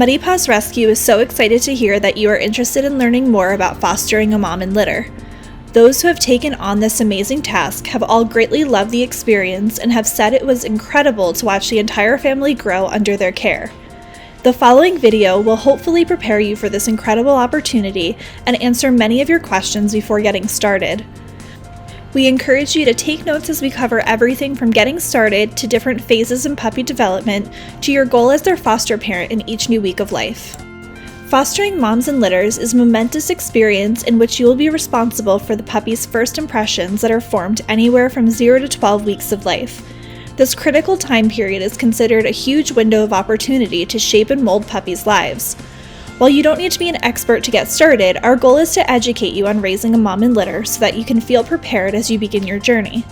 Muddy Paws Rescue is so excited to hear that you are interested in learning more about fostering a mom in litter. Those who have taken on this amazing task have all greatly loved the experience and have said it was incredible to watch the entire family grow under their care. The following video will hopefully prepare you for this incredible opportunity and answer many of your questions before getting started. We encourage you to take notes as we cover everything from getting started to different phases in puppy development to your goal as their foster parent in each new week of life. Fostering moms in litters is a momentous experience in which you will be responsible for the puppy's first impressions that are formed anywhere from 0 to 12 weeks of life. This critical time period is considered a huge window of opportunity to shape and mold puppies' lives. While you don't need to be an expert to get started, our goal is to educate you on raising a mom in litter so that you can feel prepared as you begin your journey.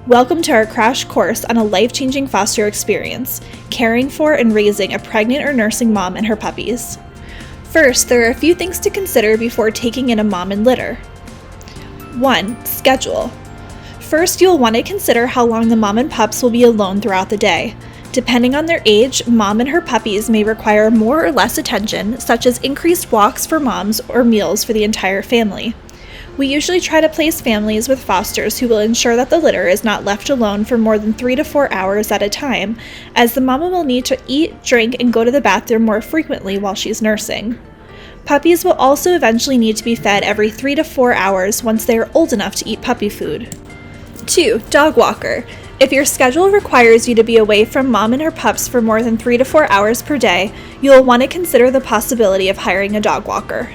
Welcome to our crash course on a life-changing foster experience, caring for and raising a pregnant or nursing mom and her puppies. First, there are a few things to consider before taking in a mom in litter. 1. Schedule. First, you'll want to consider how long the mom and pups will be alone throughout the day. Depending on their age, mom and her puppies may require more or less attention, such as increased walks for moms or meals for the entire family. We usually try to place families with fosters who will ensure that the litter is not left alone for more than 3 to 4 hours at a time, as the mama will need to eat, drink, and go to the bathroom more frequently while she's nursing. Puppies will also eventually need to be fed every 3 to 4 hours once they are old enough to eat puppy food. 2. Dog walker. If your schedule requires you to be away from mom and her pups for more than 3 to 4 hours per day, you will want to consider the possibility of hiring a dog walker.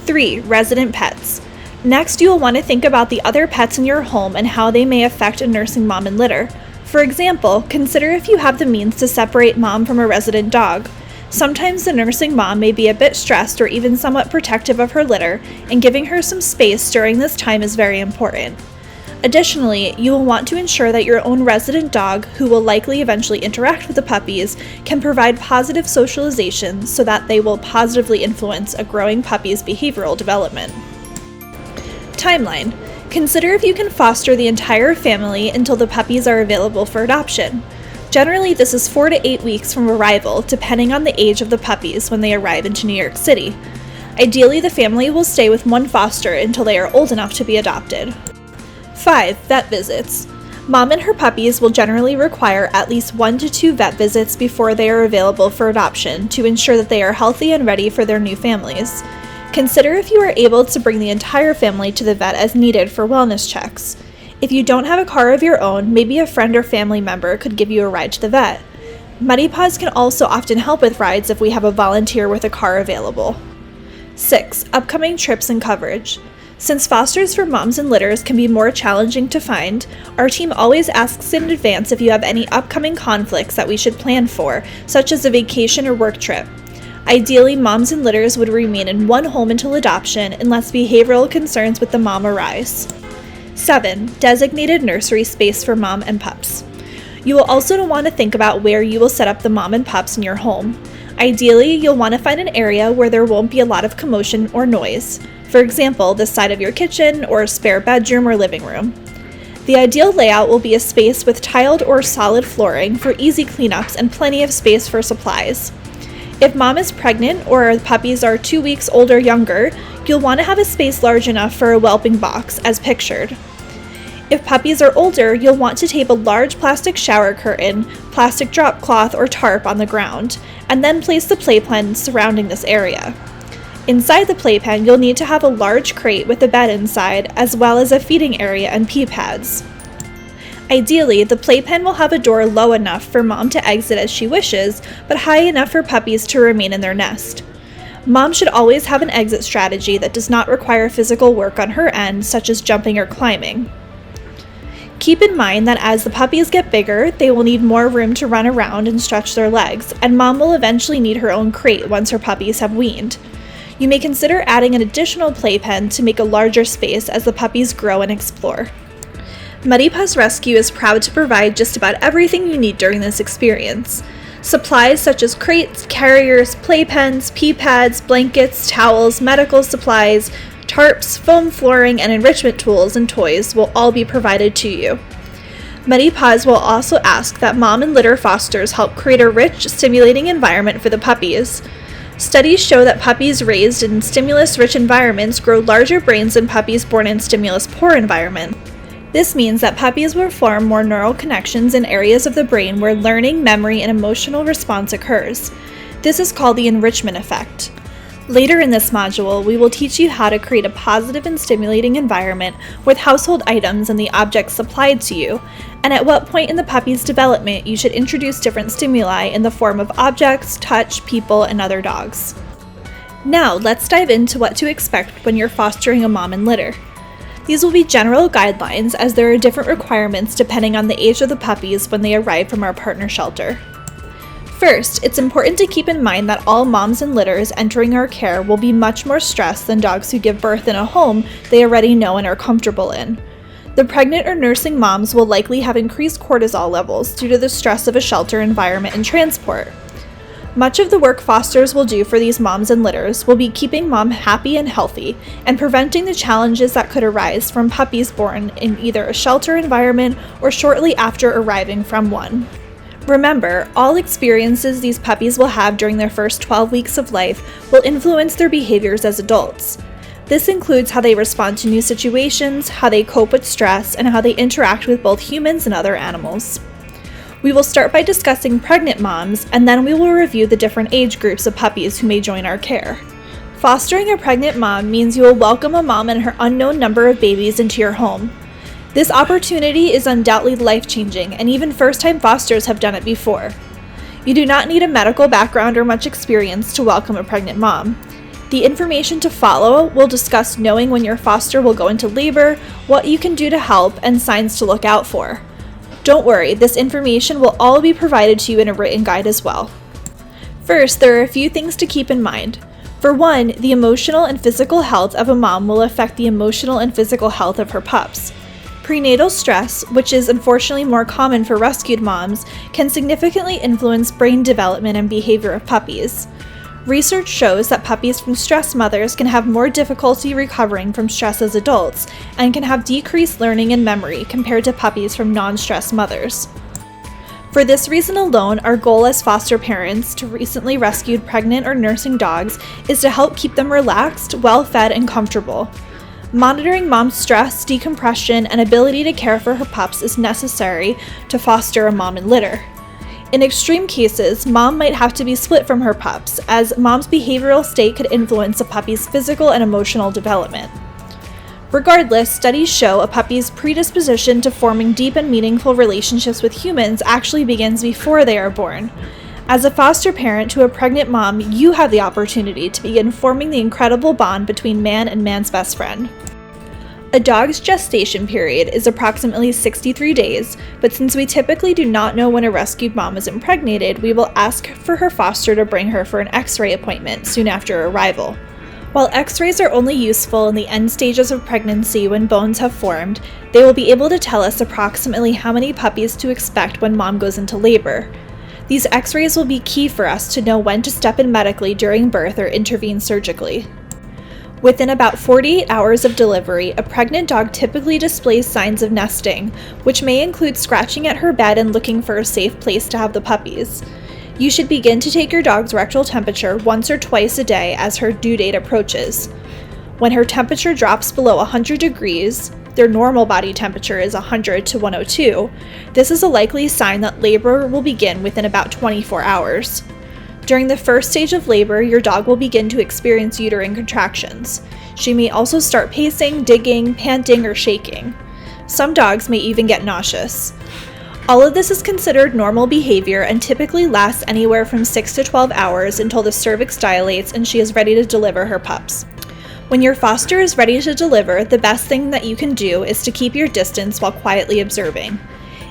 3. Resident pets. Next, you will want to think about the other pets in your home and how they may affect a nursing mom in litter. For example, consider if you have the means to separate mom from a resident dog. Sometimes the nursing mom may be a bit stressed or even somewhat protective of her litter, and giving her some space during this time is very important. Additionally, you will want to ensure that your own resident dog, who will likely eventually interact with the puppies, can provide positive socialization so that they will positively influence a growing puppy's behavioral development. Timeline. Consider if you can foster the entire family until the puppies are available for adoption. Generally, this is 4 to 8 weeks from arrival, depending on the age of the puppies when they arrive into New York City. Ideally, the family will stay with one foster until they are old enough to be adopted. 5. Vet visits. Mom and her puppies will generally require at least 1 to 2 vet visits before they are available for adoption to ensure that they are healthy and ready for their new families. Consider if you are able to bring the entire family to the vet as needed for wellness checks. If you don't have a car of your own, maybe a friend or family member could give you a ride to the vet. Muddy Paws can also often help with rides if we have a volunteer with a car available. 6. Upcoming trips and coverage. Since fosters for moms in litters can be more challenging to find, our team always asks in advance if you have any upcoming conflicts that we should plan for, such as a vacation or work trip. Ideally, moms in litters would remain in one home until adoption unless behavioral concerns with the mom arise. 7. Designated nursery space for mom and pups. You will also want to think about where you will set up the mom and pups in your home. Ideally, you'll want to find an area where there won't be a lot of commotion or noise. For example, the side of your kitchen or a spare bedroom or living room. The ideal layout will be a space with tiled or solid flooring for easy cleanups and plenty of space for supplies. If mom is pregnant or puppies are 2 weeks old or younger, you'll want to have a space large enough for a whelping box, as pictured. If puppies are older, you'll want to tape a large plastic shower curtain, plastic drop cloth, or tarp on the ground, and then place the playpen surrounding this area. Inside the playpen, you'll need to have a large crate with a bed inside, as well as a feeding area and pee pads. Ideally, the playpen will have a door low enough for mom to exit as she wishes, but high enough for puppies to remain in their nest. Mom should always have an exit strategy that does not require physical work on her end, such as jumping or climbing. Keep in mind that as the puppies get bigger, they will need more room to run around and stretch their legs, and mom will eventually need her own crate once her puppies have weaned. You may consider adding an additional playpen to make a larger space as the puppies grow and explore. Muddy Paws Rescue is proud to provide just about everything you need during this experience. Supplies such as crates, carriers, playpens, pee pads, blankets, towels, medical supplies, tarps, foam flooring, and enrichment tools and toys will all be provided to you. Many paws will also ask that mom and litter fosters help create a rich, stimulating environment for the puppies. Studies show that puppies raised in stimulus-rich environments grow larger brains than puppies born in stimulus-poor environments. This means that puppies will form more neural connections in areas of the brain where learning, memory, and emotional response occurs. This is called the enrichment effect. Later in this module, we will teach you how to create a positive and stimulating environment with household items and the objects supplied to you, and at what point in the puppy's development you should introduce different stimuli in the form of objects, touch, people, and other dogs. Now, let's dive into what to expect when you're fostering a mom and litter. These will be general guidelines as there are different requirements depending on the age of the puppies when they arrive from our partner shelter. First, it's important to keep in mind that all moms and litters entering our care will be much more stressed than dogs who give birth in a home they already know and are comfortable in. The pregnant or nursing moms will likely have increased cortisol levels due to the stress of a shelter environment and transport. Much of the work fosters will do for these moms and litters will be keeping mom happy and healthy and preventing the challenges that could arise from puppies born in either a shelter environment or shortly after arriving from one. Remember, all experiences these puppies will have during their first 12 weeks of life will influence their behaviors as adults. This includes how they respond to new situations, how they cope with stress, and how they interact with both humans and other animals. We will start by discussing pregnant moms, and then we will review the different age groups of puppies who may join our care. Fostering a pregnant mom means you will welcome a mom and her unknown number of babies into your home. This opportunity is undoubtedly life-changing, and even first-time fosters have done it before. You do not need a medical background or much experience to welcome a pregnant mom. The information to follow will discuss knowing when your foster will go into labor, what you can do to help, and signs to look out for. Don't worry, this information will all be provided to you in a written guide as well. First, there are a few things to keep in mind. For one, the emotional and physical health of a mom will affect the emotional and physical health of her pups. Prenatal stress, which is unfortunately more common for rescued moms, can significantly influence brain development and behavior of puppies. Research shows that puppies from stressed mothers can have more difficulty recovering from stress as adults and can have decreased learning and memory compared to puppies from non-stressed mothers. For this reason alone, our goal as foster parents to recently rescued pregnant or nursing dogs is to help keep them relaxed, well-fed, and comfortable. Monitoring mom's stress, decompression, and ability to care for her pups is necessary to foster a mom and litter. In extreme cases, mom might have to be split from her pups, as mom's behavioral state could influence a puppy's physical and emotional development. Regardless, studies show a puppy's predisposition to forming deep and meaningful relationships with humans actually begins before they are born. As a foster parent to a pregnant mom, you have the opportunity to begin forming the incredible bond between man and man's best friend. A dog's gestation period is approximately 63 days, but since we typically do not know when a rescued mom is impregnated, we will ask for her foster to bring her for an X-ray appointment soon after arrival. While X-rays are only useful in the end stages of pregnancy when bones have formed, they will be able to tell us approximately how many puppies to expect when mom goes into labor. These X-rays will be key for us to know when to step in medically during birth or intervene surgically. Within about 48 hours of delivery, a pregnant dog typically displays signs of nesting, which may include scratching at her bed and looking for a safe place to have the puppies. You should begin to take your dog's rectal temperature once or twice a day as her due date approaches. When her temperature drops below 100 degrees, their normal body temperature is 100 to 102, this is a likely sign that labor will begin within about 24 hours. During the first stage of labor, your dog will begin to experience uterine contractions. She may also start pacing, digging, panting, or shaking. Some dogs may even get nauseous. All of this is considered normal behavior and typically lasts anywhere from 6 to 12 hours until the cervix dilates and she is ready to deliver her pups. When your foster is ready to deliver, the best thing that you can do is to keep your distance while quietly observing.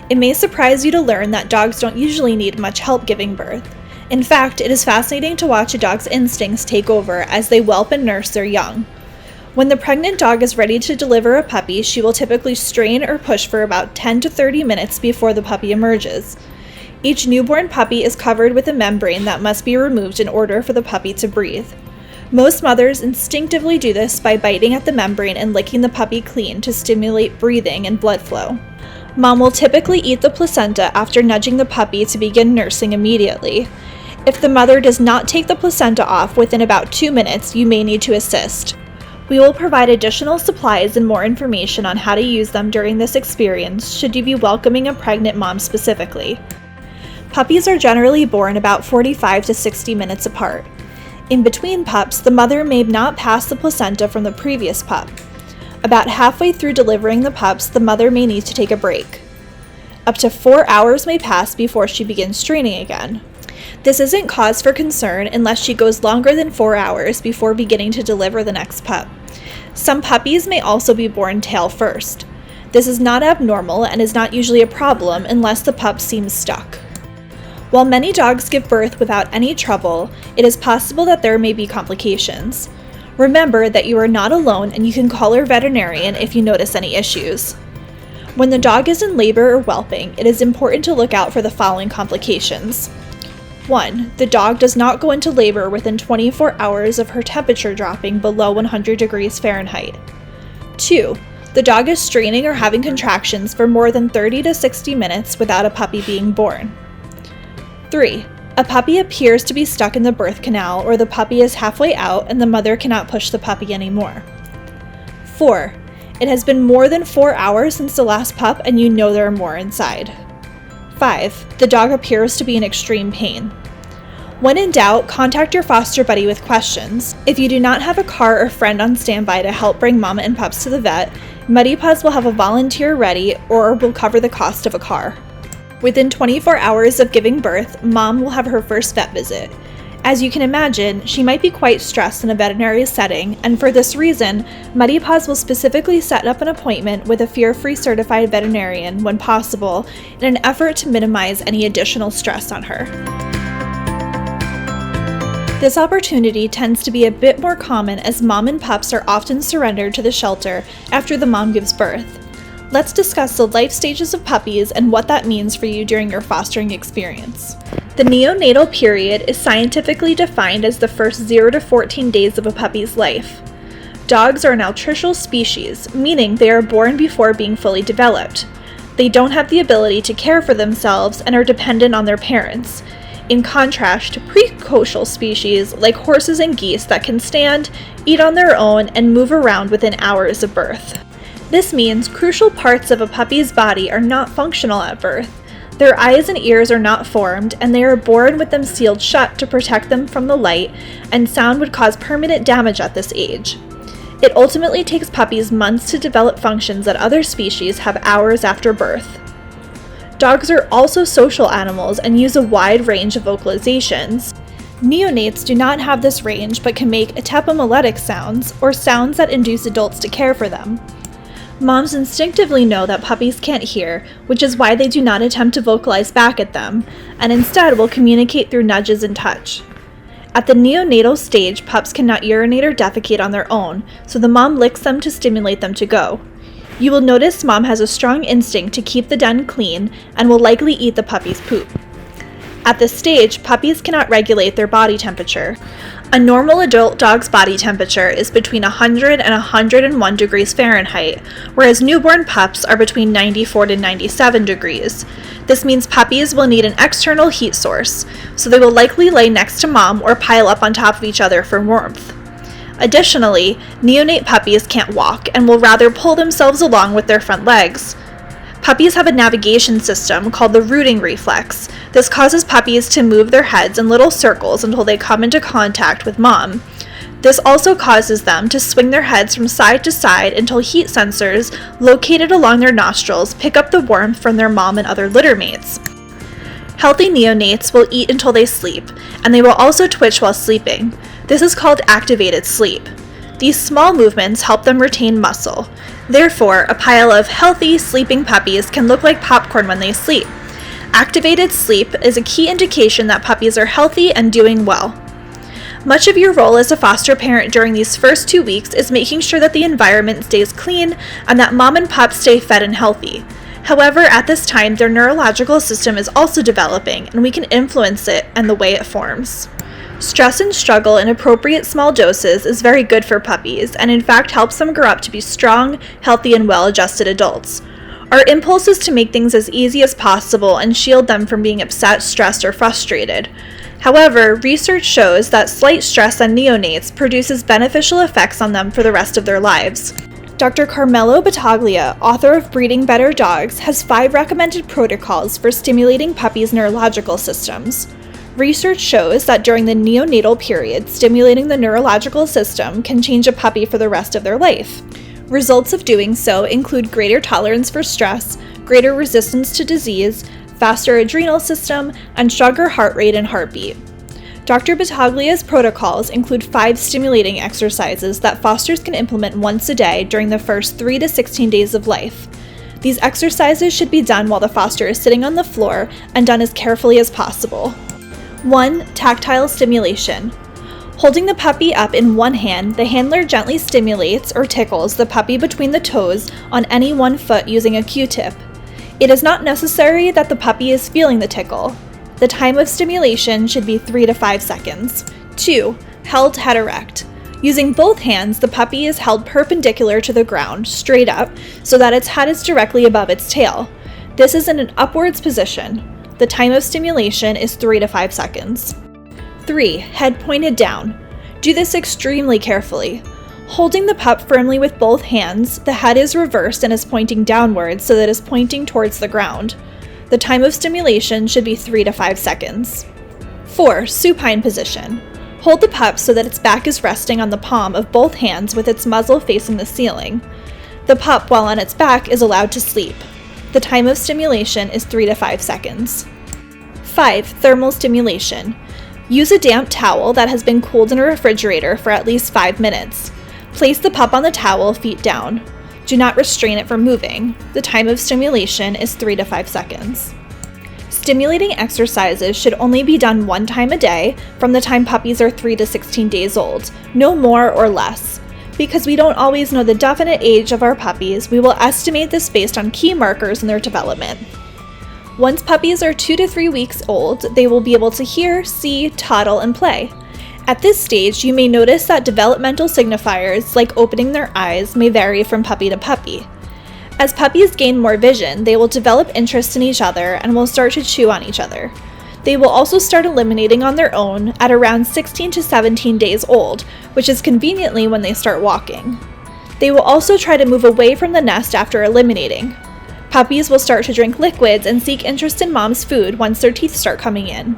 It may surprise you to learn that dogs don't usually need much help giving birth. In fact, it is fascinating to watch a dog's instincts take over as they whelp and nurse their young. When the pregnant dog is ready to deliver a puppy, she will typically strain or push for about 10 to 30 minutes before the puppy emerges. Each newborn puppy is covered with a membrane that must be removed in order for the puppy to breathe. Most mothers instinctively do this by biting at the membrane and licking the puppy clean to stimulate breathing and blood flow. Mom will typically eat the placenta after nudging the puppy to begin nursing immediately. If the mother does not take the placenta off within about 2 minutes, you may need to assist. We will provide additional supplies and more information on how to use them during this experience should you be welcoming a pregnant mom specifically. Puppies are generally born about 45 to 60 minutes apart. In between pups, the mother may not pass the placenta from the previous pup. About halfway through delivering the pups, the mother may need to take a break. Up to 4 hours may pass before she begins straining again. This isn't cause for concern unless she goes longer than 4 hours before beginning to deliver the next pup. Some puppies may also be born tail first. This is not abnormal and is not usually a problem unless the pup seems stuck. While many dogs give birth without any trouble, it is possible that there may be complications. Remember that you are not alone and you can call your veterinarian if you notice any issues. When the dog is in labor or whelping, it is important to look out for the following complications. 1. The dog does not go into labor within 24 hours of her temperature dropping below 100 degrees Fahrenheit. 2. The dog is straining or having contractions for more than 30 to 60 minutes without a puppy being born. 3. A puppy appears to be stuck in the birth canal, or the puppy is halfway out and the mother cannot push the puppy anymore. 4. It has been more than 4 hours since the last pup and you know there are more inside. 5. The dog appears to be in extreme pain. When in doubt, contact your foster buddy with questions. If you do not have a car or friend on standby to help bring mama and pups to the vet, Muddy Paws will have a volunteer ready or will cover the cost of a car. Within 24 hours of giving birth, mom will have her first vet visit. As you can imagine, she might be quite stressed in a veterinary setting, and for this reason, Muddy Paws will specifically set up an appointment with a fear-free certified veterinarian when possible in an effort to minimize any additional stress on her. This opportunity tends to be a bit more common as mom and pups are often surrendered to the shelter after the mom gives birth. Let's discuss the life stages of puppies and what that means for you during your fostering experience. The neonatal period is scientifically defined as the first 0 to 14 days of a puppy's life. Dogs are an altricial species, meaning they are born before being fully developed. They don't have the ability to care for themselves and are dependent on their parents, in contrast to precocial species like horses and geese that can stand, eat on their own, and move around within hours of birth. This means crucial parts of a puppy's body are not functional at birth. Their eyes and ears are not formed, and they are born with them sealed shut to protect them from the light, and sound would cause permanent damage at this age. It ultimately takes puppies months to develop functions that other species have hours after birth. Dogs are also social animals and use a wide range of vocalizations. Neonates do not have this range but can make atepomoletic sounds, or sounds that induce adults to care for them. Moms instinctively know that puppies can't hear, which is why they do not attempt to vocalize back at them, and instead will communicate through nudges and touch. At the neonatal stage, pups cannot urinate or defecate on their own, so the mom licks them to stimulate them to go. You will notice mom has a strong instinct to keep the den clean and will likely eat the puppy's poop. At this stage, puppies cannot regulate their body temperature. A normal adult dog's body temperature is between 100 and 101 degrees Fahrenheit, whereas newborn pups are between 94 to 97 degrees. This means puppies will need an external heat source, so they will likely lay next to mom or pile up on top of each other for warmth. Additionally, neonate puppies can't walk and will rather pull themselves along with their front legs. Puppies have a navigation system called the rooting reflex. This causes puppies to move their heads in little circles until they come into contact with mom. This also causes them to swing their heads from side to side until heat sensors located along their nostrils pick up the warmth from their mom and other litter mates. Healthy neonates will eat until they sleep, and they will also twitch while sleeping. This is called activated sleep. These small movements help them retain muscle. Therefore, a pile of healthy, sleeping puppies can look like popcorn when they sleep. Activated sleep is a key indication that puppies are healthy and doing well. Much of your role as a foster parent during these first 2 weeks is making sure that the environment stays clean and that mom and pup stay fed and healthy. However, at this time, their neurological system is also developing, and we can influence it and the way it forms. Stress and struggle in appropriate small doses is very good for puppies, and in fact helps them grow up to be strong, healthy, and well-adjusted adults. Our impulse is to make things as easy as possible and shield them from being upset, stressed, or frustrated. However, research shows that slight stress on neonates produces beneficial effects on them for the rest of their lives. Dr. Carmelo Battaglia, author of Breeding Better Dogs, has 5 recommended protocols for stimulating puppies' neurological systems. Research shows that during the neonatal period, stimulating the neurological system can change a puppy for the rest of their life. Results of doing so include greater tolerance for stress, greater resistance to disease, faster adrenal system, and stronger heart rate and heartbeat. Dr. Battaglia's protocols include 5 stimulating exercises that fosters can implement once a day during the first 3 to 16 days of life. These exercises should be done while the foster is sitting on the floor and done as carefully as possible. 1. Tactile stimulation. Holding the puppy up in one hand, the handler gently stimulates or tickles the puppy between the toes on any one foot using a Q-tip. It is not necessary that the puppy is feeling the tickle. The time of stimulation should be 3 to 5 seconds. 2. Held head erect. Using both hands, the puppy is held perpendicular to the ground, straight up, so that its head is directly above its tail. This is in an upwards position. The time of stimulation is 3 to 5 seconds. 3. Head pointed down. Do this extremely carefully. Holding the pup firmly with both hands, the head is reversed and is pointing downwards so that it is pointing towards the ground. The time of stimulation should be 3 to 5 seconds. 4. Supine position. Hold the pup so that its back is resting on the palm of both hands with its muzzle facing the ceiling. The pup, while on its back, is allowed to sleep. The time of stimulation is 3 to 5 seconds. 5. Thermal stimulation. Use a damp towel that has been cooled in a refrigerator for at least 5 minutes. Place the pup on the towel, feet down. Do not restrain it from moving. The time of stimulation is 3 to 5 seconds. Stimulating exercises should only be done 1 time a day from the time puppies are 3 to 16 days old, no more or less. Because we don't always know the definite age of our puppies, we will estimate this based on key markers in their development. Once puppies are 2 to 3 weeks old, they will be able to hear, see, toddle, and play. At this stage, you may notice that developmental signifiers, like opening their eyes, may vary from puppy to puppy. As puppies gain more vision, they will develop interest in each other and will start to chew on each other. They will also start eliminating on their own at around 16 to 17 days old, which is conveniently when they start walking. They will also try to move away from the nest after eliminating. Puppies will start to drink liquids and seek interest in mom's food once their teeth start coming in.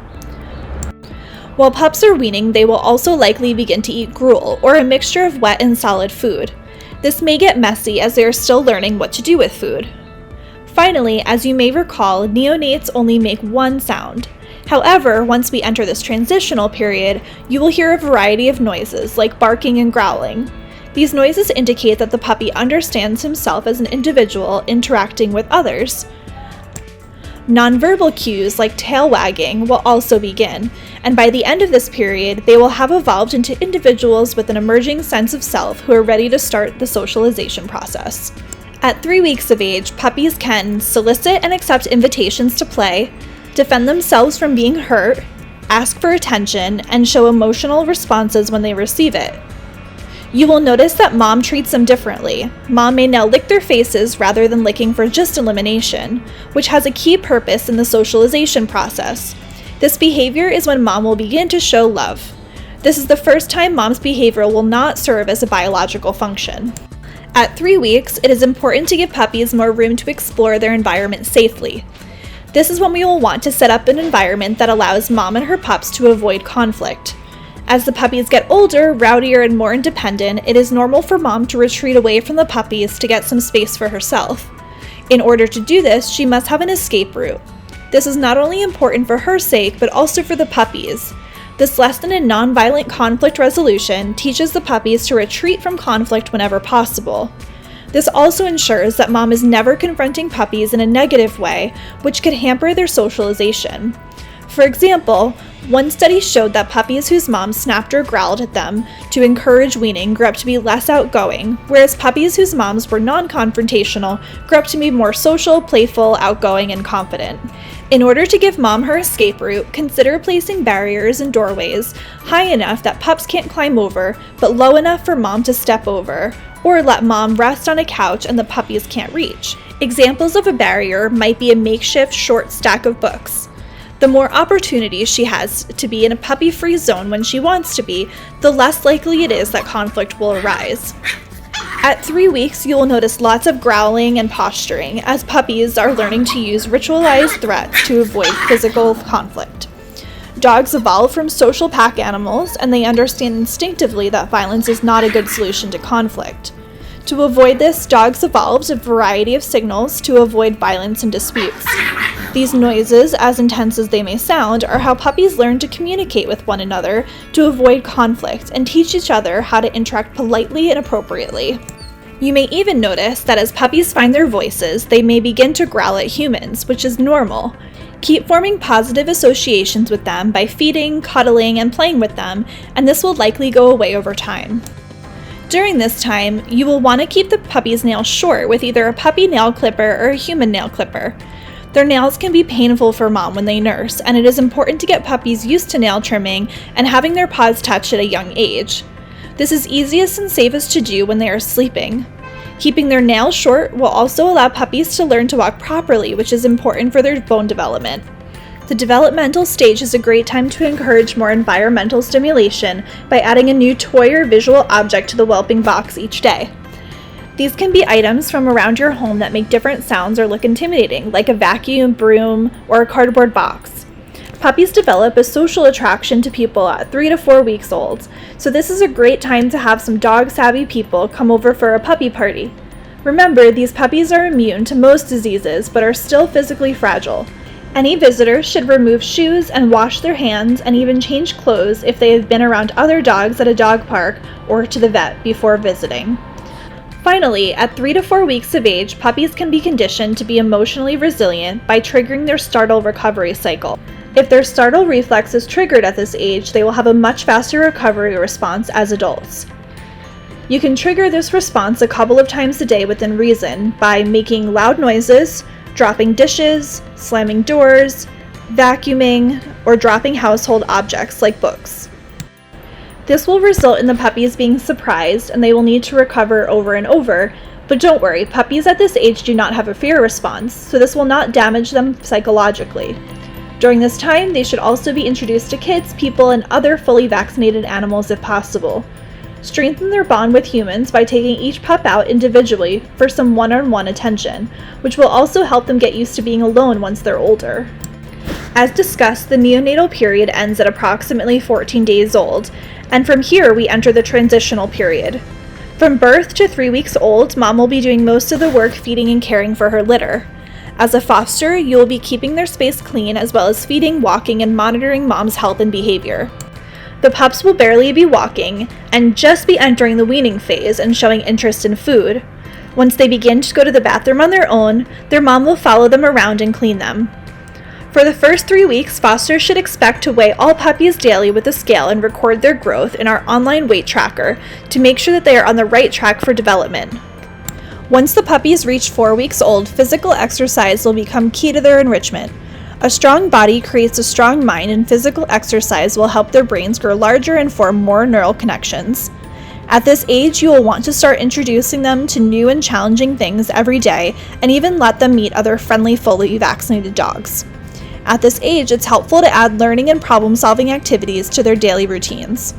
While pups are weaning, they will also likely begin to eat gruel, or a mixture of wet and solid food. This may get messy as they are still learning what to do with food. Finally, as you may recall, neonates only make one sound. However, once we enter this transitional period, you will hear a variety of noises, like barking and growling. These noises indicate that the puppy understands himself as an individual interacting with others. Nonverbal cues like tail wagging will also begin, and by the end of this period, they will have evolved into individuals with an emerging sense of self who are ready to start the socialization process. At 3 weeks of age, puppies can solicit and accept invitations to play, defend themselves from being hurt, ask for attention, and show emotional responses when they receive it. You will notice that mom treats them differently. Mom may now lick their faces rather than licking for just elimination, which has a key purpose in the socialization process. This behavior is when mom will begin to show love. This is the first time mom's behavior will not serve as a biological function. At 3 weeks, it is important to give puppies more room to explore their environment safely. This is when we will want to set up an environment that allows mom and her pups to avoid conflict. As the puppies get older, rowdier, and more independent, it is normal for mom to retreat away from the puppies to get some space for herself. In order to do this, she must have an escape route. This is not only important for her sake, but also for the puppies. This lesson in nonviolent conflict resolution teaches the puppies to retreat from conflict whenever possible. This also ensures that mom is never confronting puppies in a negative way, which could hamper their socialization. For example, one study showed that puppies whose moms snapped or growled at them to encourage weaning grew up to be less outgoing, whereas puppies whose moms were non-confrontational grew up to be more social, playful, outgoing, and confident. In order to give mom her escape route, consider placing barriers in doorways high enough that pups can't climb over, but low enough for mom to step over, or let mom rest on a couch and the puppies can't reach. Examples of a barrier might be a makeshift short stack of books. The more opportunities she has to be in a puppy-free zone when she wants to be, the less likely it is that conflict will arise. At 3 weeks, you will notice lots of growling and posturing as puppies are learning to use ritualized threats to avoid physical conflict. Dogs evolve from social pack animals, and they understand instinctively that violence is not a good solution to conflict. To avoid this, dogs evolved a variety of signals to avoid violence and disputes. These noises, as intense as they may sound, are how puppies learn to communicate with one another to avoid conflict and teach each other how to interact politely and appropriately. You may even notice that as puppies find their voices, they may begin to growl at humans, which is normal. Keep forming positive associations with them by feeding, cuddling, and playing with them, and this will likely go away over time. During this time, you will want to keep the puppy's nails short with either a puppy nail clipper or a human nail clipper. Their nails can be painful for mom when they nurse, and it is important to get puppies used to nail trimming and having their paws touched at a young age. This is easiest and safest to do when they are sleeping. Keeping their nails short will also allow puppies to learn to walk properly, which is important for their bone development. The developmental stage is a great time to encourage more environmental stimulation by adding a new toy or visual object to the whelping box each day. These can be items from around your home that make different sounds or look intimidating, like a vacuum, broom, or a cardboard box. Puppies develop a social attraction to people at 3 to 4 weeks old, so this is a great time to have some dog-savvy people come over for a puppy party. Remember, these puppies are immune to most diseases but are still physically fragile. Any visitors should remove shoes and wash their hands and even change clothes if they have been around other dogs at a dog park or to the vet before visiting. Finally, at 3 to 4 weeks of age, puppies can be conditioned to be emotionally resilient by triggering their startle recovery cycle. If their startle reflex is triggered at this age, they will have a much faster recovery response as adults. You can trigger this response a couple of times a day within reason by making loud noises, dropping dishes, slamming doors, vacuuming, or dropping household objects like books. This will result in the puppies being surprised and they will need to recover over and over, but don't worry, puppies at this age do not have a fear response, so this will not damage them psychologically. During this time, they should also be introduced to kids, people, and other fully vaccinated animals if possible. Strengthen their bond with humans by taking each pup out individually for some one-on-one attention, which will also help them get used to being alone once they're older. As discussed, the neonatal period ends at approximately 14 days old, and from here we enter the transitional period. From birth to 3 weeks old, mom will be doing most of the work feeding and caring for her litter. As a foster, you will be keeping their space clean as well as feeding, walking, and monitoring mom's health and behavior. The pups will barely be walking and just be entering the weaning phase and showing interest in food. Once they begin to go to the bathroom on their own, their mom will follow them around and clean them. For the first 3 weeks, fosters should expect to weigh all puppies daily with a scale and record their growth in our online weight tracker to make sure that they are on the right track for development. Once the puppies reach 4 weeks old, physical exercise will become key to their enrichment. A strong body creates a strong mind, and physical exercise will help their brains grow larger and form more neural connections. At this age, you will want to start introducing them to new and challenging things every day, and even let them meet other friendly, fully vaccinated dogs. At this age, it's helpful to add learning and problem-solving activities to their daily routines.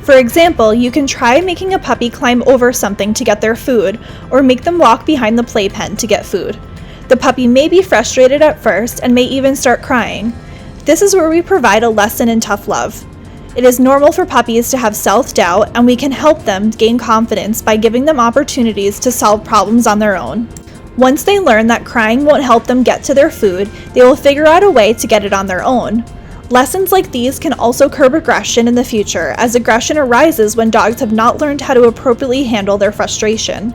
For example, you can try making a puppy climb over something to get their food, or make them walk behind the playpen to get food. The puppy may be frustrated at first and may even start crying. This is where we provide a lesson in tough love. It is normal for puppies to have self-doubt, and we can help them gain confidence by giving them opportunities to solve problems on their own. Once they learn that crying won't help them get to their food, they will figure out a way to get it on their own. Lessons like these can also curb aggression in the future, as aggression arises when dogs have not learned how to appropriately handle their frustration.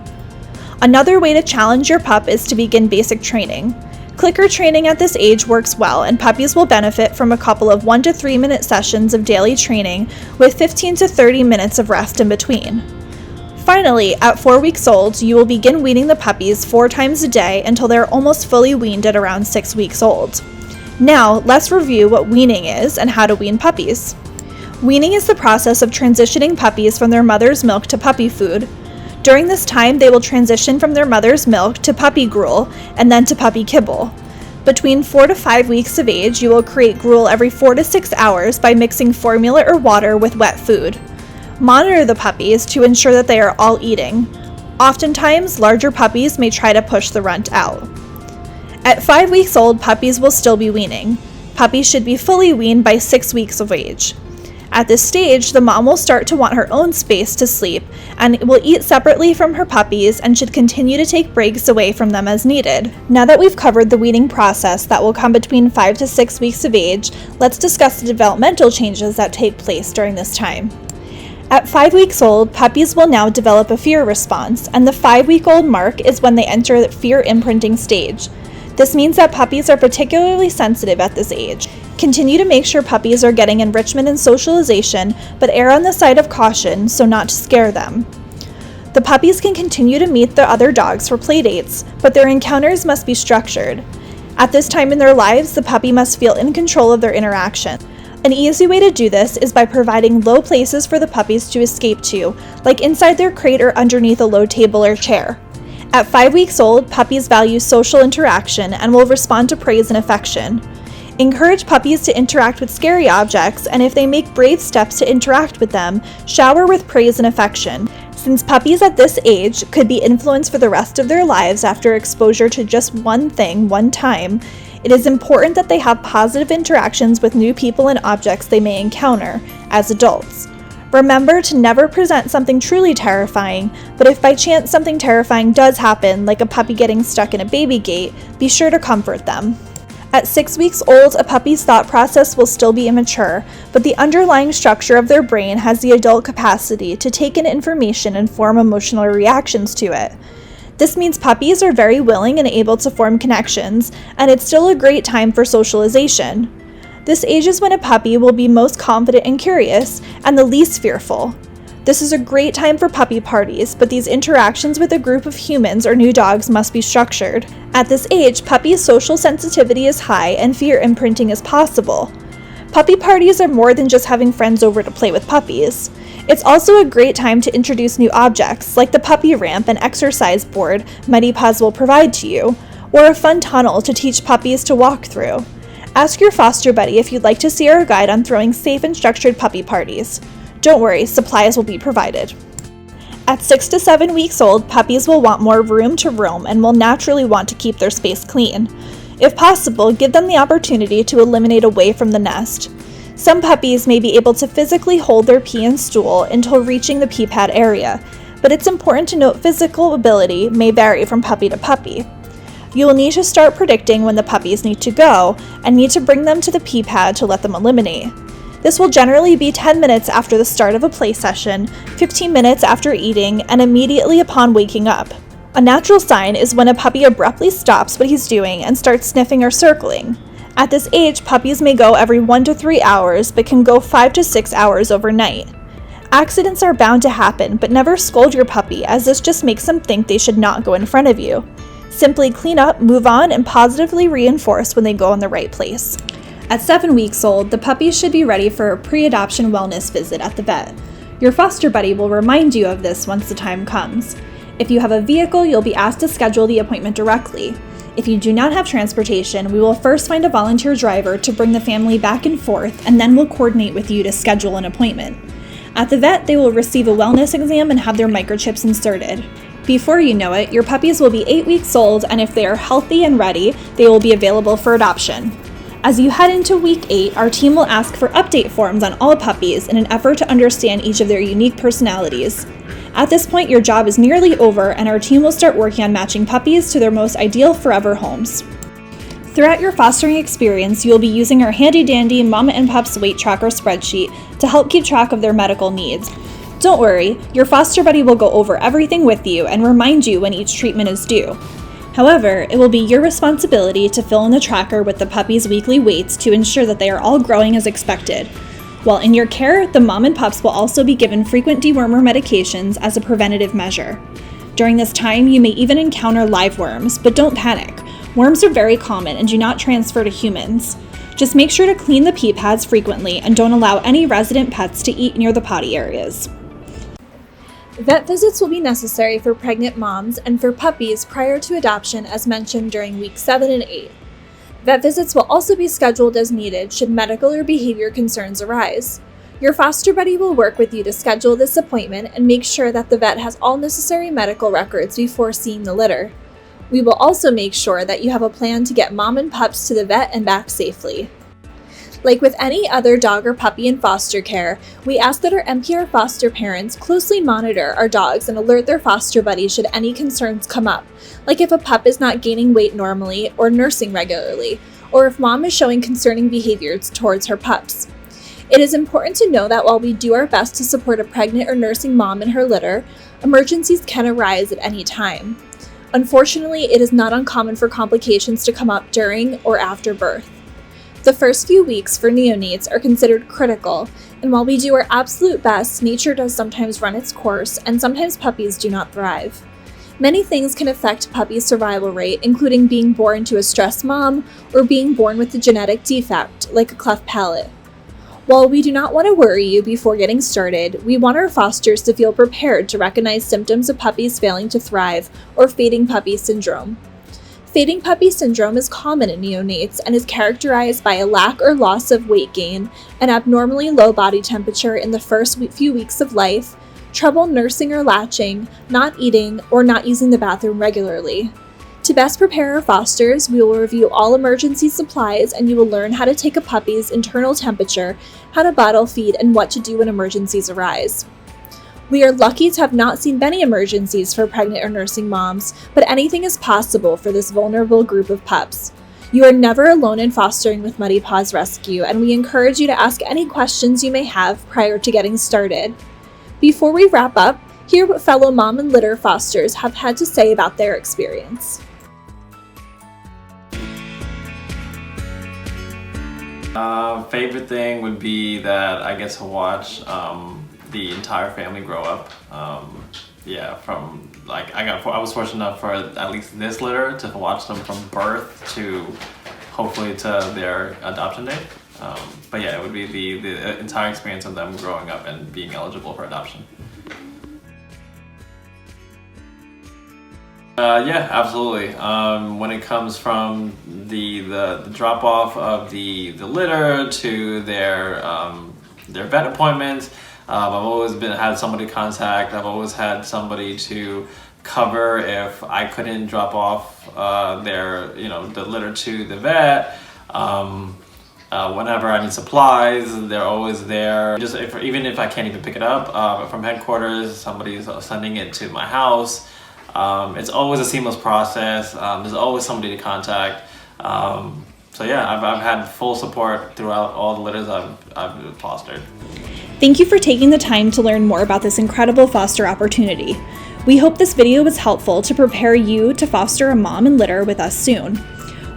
Another way to challenge your pup is to begin basic training. Clicker training at this age works well, and puppies will benefit from a couple of 1 to 3 minute sessions of daily training with 15 to 30 minutes of rest in between. Finally, at 4 weeks old, you will begin weaning the puppies 4 times a day until they're almost fully weaned at around 6 weeks old. Now, let's review what weaning is and how to wean puppies. Weaning is the process of transitioning puppies from their mother's milk to puppy food. During this time, they will transition from their mother's milk to puppy gruel and then to puppy kibble. Between 4 to 5 weeks of age, you will create gruel every 4 to 6 hours by mixing formula or water with wet food. Monitor the puppies to ensure that they are all eating. Oftentimes, larger puppies may try to push the runt out. At 5 weeks old, puppies will still be weaning. Puppies should be fully weaned by 6 weeks of age. At this stage, the mom will start to want her own space to sleep and will eat separately from her puppies and should continue to take breaks away from them as needed. Now that we've covered the weaning process that will come between 5 to 6 weeks of age, let's discuss the developmental changes that take place during this time. At 5 weeks old, puppies will now develop a fear response, and the 5-week-old mark is when they enter the fear imprinting stage. This means that puppies are particularly sensitive at this age. Continue to make sure puppies are getting enrichment and socialization, but err on the side of caution so not to scare them. The puppies can continue to meet the other dogs for playdates, but their encounters must be structured. At this time in their lives, the puppy must feel in control of their interaction. An easy way to do this is by providing low places for the puppies to escape to, like inside their crate or underneath a low table or chair. At 5 weeks old, puppies value social interaction and will respond to praise and affection. Encourage puppies to interact with scary objects, and if they make brave steps to interact with them, shower with praise and affection. Since puppies at this age could be influenced for the rest of their lives after exposure to just one thing one time, it is important that they have positive interactions with new people and objects they may encounter as adults. Remember to never present something truly terrifying, but if by chance something terrifying does happen, like a puppy getting stuck in a baby gate, be sure to comfort them. At 6 weeks old, a puppy's thought process will still be immature, but the underlying structure of their brain has the adult capacity to take in information and form emotional reactions to it. This means puppies are very willing and able to form connections, and it's still a great time for socialization. This age is when a puppy will be most confident and curious, and the least fearful. This is a great time for puppy parties, but these interactions with a group of humans or new dogs must be structured. At this age, puppies' social sensitivity is high and fear imprinting is possible. Puppy parties are more than just having friends over to play with puppies. It's also a great time to introduce new objects, like the puppy ramp and exercise board Mighty Paws will provide to you, or a fun tunnel to teach puppies to walk through. Ask your foster buddy if you'd like to see our guide on throwing safe and structured puppy parties. Don't worry, supplies will be provided. At 6 to 7 weeks old, puppies will want more room to roam and will naturally want to keep their space clean. If possible, give them the opportunity to eliminate away from the nest. Some puppies may be able to physically hold their pee and stool until reaching the pee pad area, but it's important to note physical ability may vary from puppy to puppy. You will need to start predicting when the puppies need to go and need to bring them to the pee pad to let them eliminate. This will generally be 10 minutes after the start of a play session, 15 minutes after eating, and immediately upon waking up. A natural sign is when a puppy abruptly stops what he's doing and starts sniffing or circling. At this age, puppies may go every 1 to 3 hours, but can go 5 to 6 hours overnight. Accidents are bound to happen, but never scold your puppy, as this just makes them think they should not go in front of you. Simply clean up, move on, and positively reinforce when they go in the right place. At 7 weeks old, the puppies should be ready for a pre-adoption wellness visit at the vet. Your foster buddy will remind you of this once the time comes. If you have a vehicle, you'll be asked to schedule the appointment directly. If you do not have transportation, we will first find a volunteer driver to bring the family back and forth, and then we'll coordinate with you to schedule an appointment. At the vet, they will receive a wellness exam and have their microchips inserted. Before you know it, your puppies will be 8 weeks old, and if they are healthy and ready, they will be available for adoption. As you head into week 8, our team will ask for update forms on all puppies in an effort to understand each of their unique personalities. At this point, your job is nearly over, and our team will start working on matching puppies to their most ideal forever homes. Throughout your fostering experience, you will be using our handy-dandy Mama and Pups weight tracker spreadsheet to help keep track of their medical needs. Don't worry, your foster buddy will go over everything with you and remind you when each treatment is due. However, it will be your responsibility to fill in the tracker with the puppy's weekly weights to ensure that they are all growing as expected. While in your care, the mom and pups will also be given frequent dewormer medications as a preventative measure. During this time, you may even encounter live worms, but don't panic. Worms are very common and do not transfer to humans. Just make sure to clean the pee pads frequently and don't allow any resident pets to eat near the potty areas. Vet visits will be necessary for pregnant moms and for puppies prior to adoption as mentioned during weeks 7 and 8. Vet visits will also be scheduled as needed should medical or behavior concerns arise. Your foster buddy will work with you to schedule this appointment and make sure that the vet has all necessary medical records before seeing the litter. We will also make sure that you have a plan to get mom and pups to the vet and back safely. Like with any other dog or puppy in foster care, we ask that our NPR foster parents closely monitor our dogs and alert their foster buddies should any concerns come up, like if a pup is not gaining weight normally or nursing regularly, or if mom is showing concerning behaviors towards her pups. It is important to know that while we do our best to support a pregnant or nursing mom and her litter, emergencies can arise at any time. Unfortunately, it is not uncommon for complications to come up during or after birth. The first few weeks for neonates are considered critical, and while we do our absolute best, nature does sometimes run its course, and sometimes puppies do not thrive. Many things can affect puppies' survival rate, including being born to a stressed mom or being born with a genetic defect, like a cleft palate. While we do not want to worry you before getting started, we want our fosters to feel prepared to recognize symptoms of puppies failing to thrive or fading puppy syndrome. Fading puppy syndrome is common in neonates and is characterized by a lack or loss of weight gain, an abnormally low body temperature in the first few weeks of life, trouble nursing or latching, not eating, or not using the bathroom regularly. To best prepare our fosters, we will review all emergency supplies and you will learn how to take a puppy's internal temperature, how to bottle feed, and what to do when emergencies arise. We are lucky to have not seen many emergencies for pregnant or nursing moms, but anything is possible for this vulnerable group of pups. You are never alone in fostering with Muddy Paws Rescue, and we encourage you to ask any questions you may have prior to getting started. Before we wrap up, hear what fellow mom and litter fosters have had to say about their experience. Favorite thing would be that I get to watch the entire family grow up. From like I was fortunate enough for at least this litter to watch them from birth to hopefully to their adoption date. It would be the entire experience of them growing up and being eligible for adoption. Absolutely. When it comes from the drop off of the litter to their vet appointments, I've always had somebody contact. I've always had somebody to cover if I couldn't drop off the litter to the vet. Whenever I need supplies, they're always there. Even if I can't even pick it up from headquarters, somebody's sending it to my house. It's always a seamless process. There's always somebody to contact. I've had full support throughout all the litters I've fostered. Thank you for taking the time to learn more about this incredible foster opportunity. We hope this video was helpful to prepare you to foster a mom and litter with us soon.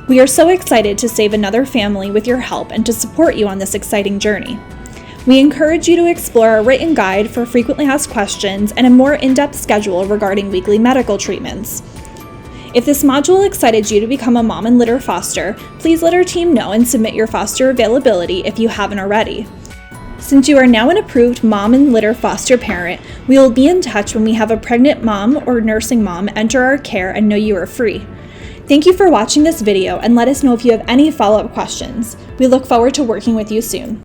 We are so excited to save another family with your help and to support you on this exciting journey. We encourage you to explore our written guide for frequently asked questions and a more in-depth schedule regarding weekly medical treatments. If this module excited you to become a mom and litter foster, please let our team know and submit your foster availability if you haven't already. Since you are now an approved mom and litter foster parent, we will be in touch when we have a pregnant mom or nursing mom enter our care and know you are free. Thank you for watching this video and let us know if you have any follow-up questions. We look forward to working with you soon.